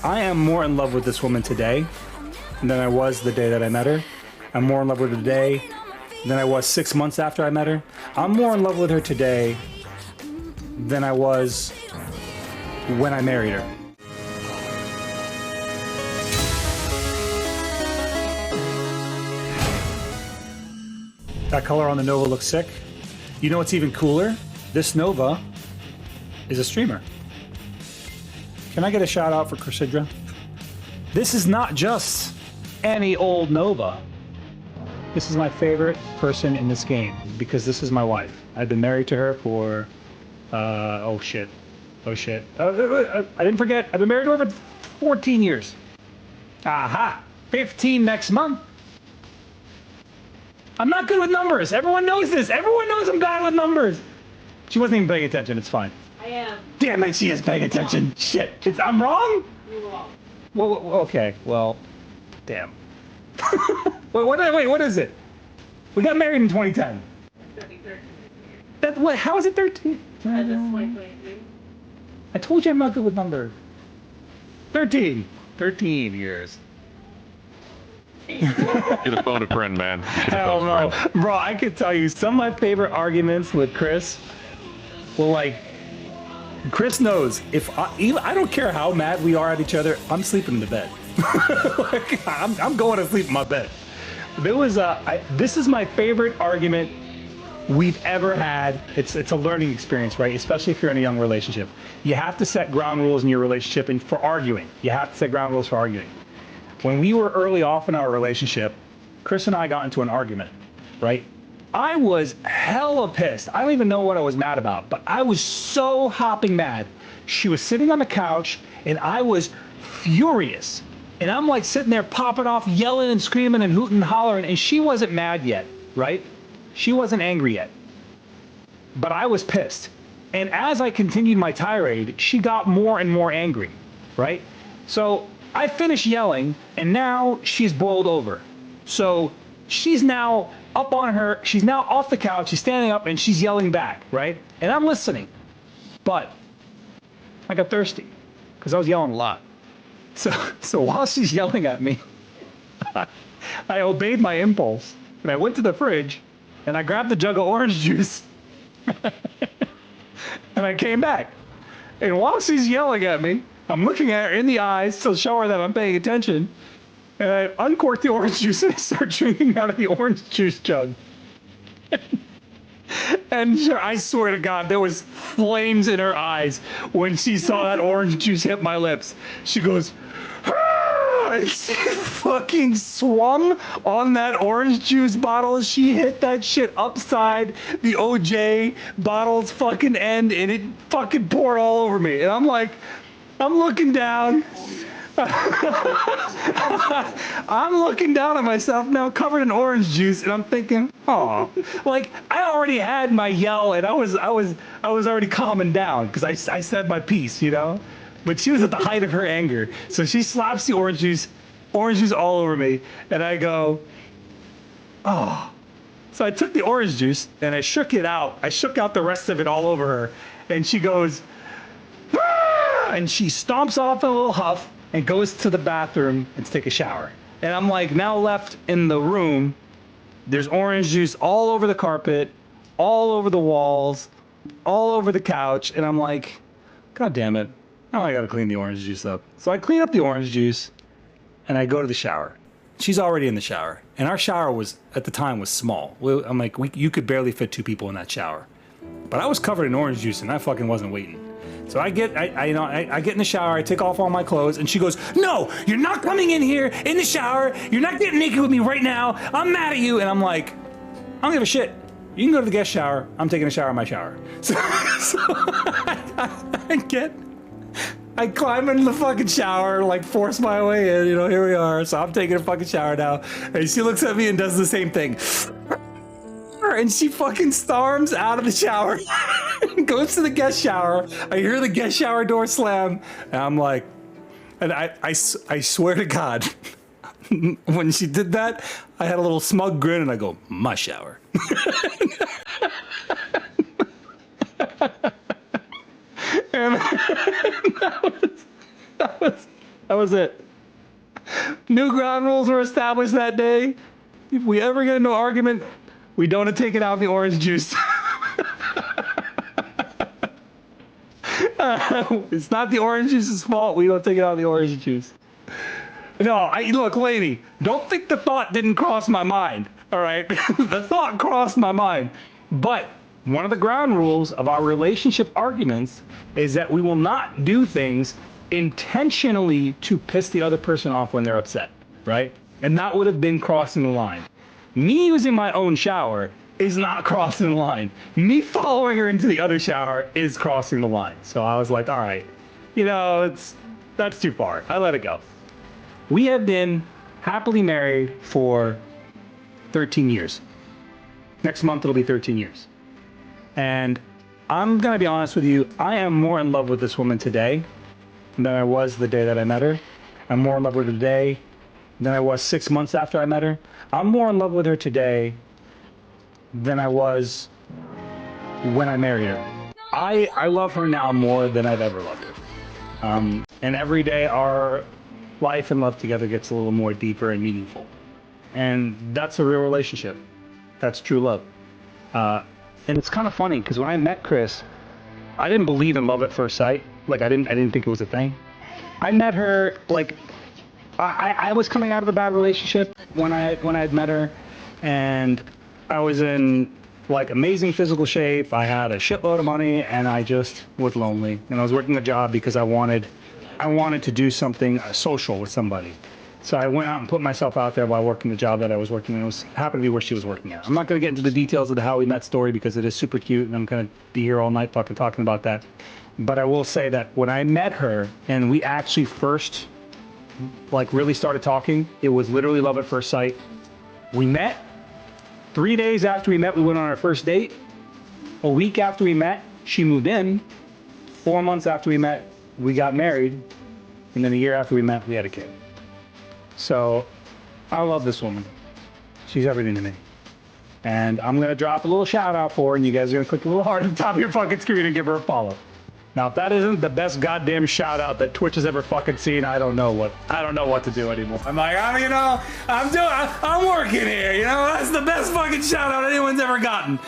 I am more in love with this woman today than I was the day that I met her. I'm more in love with her today than I was 6 months after I met her. I'm more in love with her today than I was when I married her. That color on the Nova looks sick. You know what's even cooler? This Nova is a streamer. Can I get a shout out for Krisydra? This is not just any old Nova. This is my favorite person in this game because this is my wife. I've been married to her for, oh shit. I didn't forget, I've been married to her for 14 years. Aha, 15 next month. I'm not good with numbers. Everyone knows this. Everyone knows I'm bad with numbers. She wasn't even paying attention. It's fine. I am. Damn it, she is paying attention. Shit. I'm wrong? You're wrong. Well, okay. Well, damn. Wait, what is it? We got married in 2010. It's gonna be 13. That what? How is it 13? And this is 2023. I told you I'm not good with numbers. 13. 13 years. Get a phone a friend, man. Hell no. Bro, I could tell you some of my favorite arguments with Chris. Well, like, Chris knows if I don't care how mad we are at each other, I'm sleeping in the bed. Like, I'm going to sleep in my bed. There was this is my favorite argument we've ever had. It's a learning experience, right? Especially if you're in a young relationship. You have to set ground rules in your relationship and for arguing. You have to set ground rules for arguing. When we were early off in our relationship, Chris and I got into an argument, right? I was hella pissed. I don't even know what I was mad about, but I was so hopping mad. She was sitting on the couch and I was furious. And I'm like sitting there popping off, yelling and screaming and hooting and hollering, and she wasn't mad yet, right? She wasn't angry yet. But I was pissed. And as I continued my tirade, she got more and more angry, right? So I finished yelling, and now she's boiled over. So she's now up on her, she's now off the couch, she's standing up, and she's yelling back, right? And I'm listening. But I got thirsty, because I was yelling a lot. So while she's yelling at me, I obeyed my impulse, and I went to the fridge, and I grabbed a jug of orange juice, and I came back. And while she's yelling at me, I'm looking at her in the eyes to show her that I'm paying attention. And I uncorked the orange juice and I start drinking out of the orange juice jug. And I swear to God, there was flames in her eyes when she saw that orange juice hit my lips. She goes, "Ah!" And she fucking swung on that orange juice bottle. She hit that shit upside the OJ bottle's fucking end and it fucking poured all over me. And I'm like, I'm looking down. I'm looking down at myself now covered in orange juice and I'm thinking, oh, like I already had my yell and I was already calming down because I said my piece, you know? But she was at the height of her anger. So she slaps the orange juice all over me and I go, oh. So I took the orange juice and I shook it out. I shook out the rest of it all over her and she goes, "Ah!" And she stomps off in a little huff and goes to the bathroom and to take a shower. And I'm like now left in the room. There's orange juice all over the carpet, all over the walls, all over the couch. And I'm like, God damn it. Now I gotta clean the orange juice up. So I clean up the orange juice and I go to the shower. She's already in the shower. And our shower was, at the time, was small. I'm like, you could barely fit 2 people in that shower. But I was covered in orange juice and I fucking wasn't waiting. So I get in the shower, I take off all my clothes, and she goes, "No, you're not coming in here in the shower. You're not getting naked with me right now. I'm mad at you." And I'm like, I don't give a shit. You can go to the guest shower. I'm taking a shower in my shower. So I climb into the fucking shower, like force my way in, you know, here we are. So I'm taking a fucking shower now. And she looks at me and does the same thing. And she fucking storms out of the shower and goes to the guest shower. I hear the guest shower door slam. And I'm like, and I swear to God, when she did that, I had a little smug grin and I go, my shower. And that That was it. New ground rules were established that day. If we ever get into an argument, we don't take it out the orange juice. It's not the orange juice's fault. We don't take it out the orange juice. No, look, lady, don't think the thought didn't cross my mind. All right, the thought crossed my mind. But one of the ground rules of our relationship arguments is that we will not do things intentionally to piss the other person off when they're upset, right? And that would have been crossing the line. Me using my own shower is not crossing the line. Me following her into the other shower is crossing the line. So I was like, all right, that's too far. I let it go. We have been happily married for 13 years. Next month it'll be 13 years. And I'm gonna be honest with you, I am more in love with this woman today than I was the day that I met her. I'm more in love with her today than I was 6 months after I met her. I'm more in love with her today than I was when I married her. I love her now more than I've ever loved her. And every day our life and love together gets a little more deeper and meaningful. And that's a real relationship. That's true love. And it's kind of funny because when I met Chris, I didn't believe in love at first sight. Like I didn't think it was a thing. I met her like I was coming out of a bad relationship when I had met her, and I was in like amazing physical shape. I had a shitload of money, and I just was lonely. And I was working a job because I wanted to do something social with somebody. So I went out and put myself out there while working the job that I was working, and it happened to be where she was working at. I'm not going to get into the details of the how we met story because it is super cute, and I'm going to be here all night fucking talking about that. But I will say that when I met her and we actually first like really started talking, it was literally love at first sight. We met. 3 days after we met, we went on our first date. A week after we met, she moved in. 4 months after we met, we got married. And then a year after we met, we had a kid. So I love this woman. She's everything to me. And I'm going to drop a little shout out for her, and you guys are going to click a little heart at the top of your fucking screen and give her a follow. Now, if that isn't the best goddamn shout out that Twitch has ever fucking seen, I don't know what to do anymore. I'm like, I'm working here, that's the best fucking shout out anyone's ever gotten.